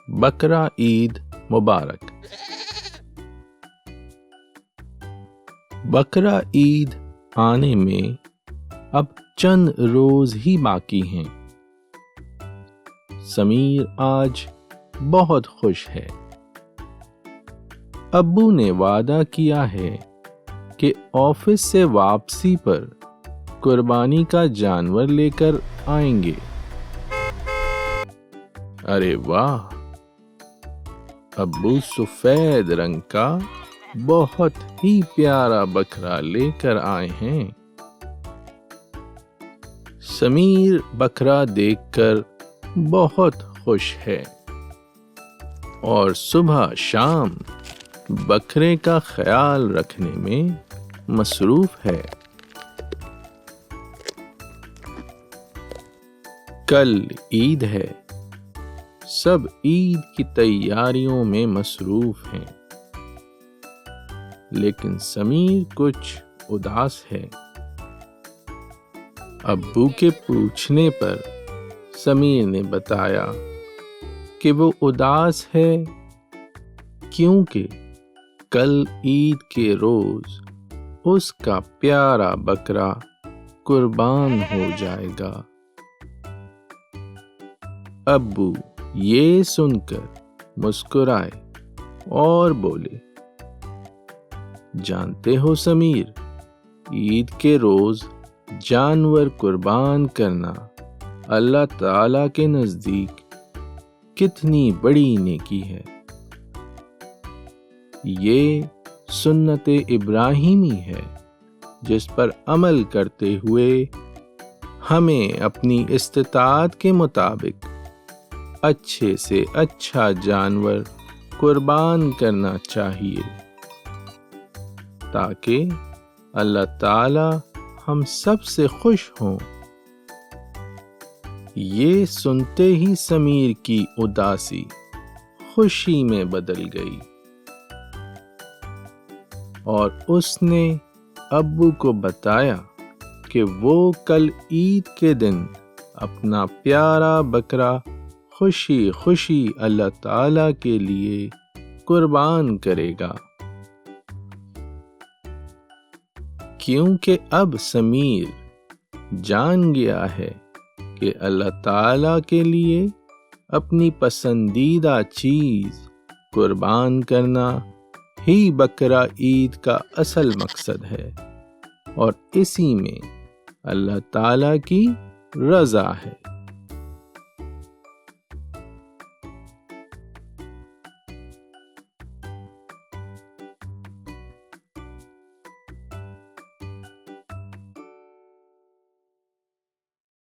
بقرہ عید مبارک۔ بقرہ عید آنے میں اب چند روز ہی باقی ہیں۔ سمیر آج بہت خوش ہے۔ ابو نے وعدہ کیا ہے کہ آفس سے واپسی پر قربانی کا جانور لے کر آئیں گے۔ ارے واہ! ابو سفید رنگ کا بہت ہی پیارا بکرا لے کر آئے ہیں۔ سمیر بکرا دیکھ کر بہت خوش ہے اور صبح شام بکرے کا خیال رکھنے میں مصروف ہے۔ کل عید ہے، سب عید کی تیاریوں میں مصروف ہیں، لیکن سمیر کچھ اداس ہے۔ ابو کے پوچھنے پر سمیر نے بتایا کہ وہ اداس ہے کیونکہ کل عید کے روز اس کا پیارا بکرا قربان ہو جائے گا۔ ابو یہ سن کر مسکرائے اور بولے، جانتے ہو سمیر، عید کے روز جانور قربان کرنا اللہ تعالی کے نزدیک کتنی بڑی نیکی ہے۔ یہ سنت ابراہیمی ہے جس پر عمل کرتے ہوئے ہمیں اپنی استطاعت کے مطابق اچھے سے اچھا جانور قربان کرنا چاہیے تاکہ اللہ تعالی ہم سب سے خوش ہوں۔ یہ سنتے ہی سمیر کی اداسی خوشی میں بدل گئی اور اس نے ابو کو بتایا کہ وہ کل عید کے دن اپنا پیارا بکرا خوشی خوشی اللہ تعالی کے لیے قربان کرے گا، کیونکہ اب سمیر جان گیا ہے کہ اللہ تعالی کے لیے اپنی پسندیدہ چیز قربان کرنا ہی بقرہ عید کا اصل مقصد ہے اور اسی میں اللہ تعالی کی رضا ہے۔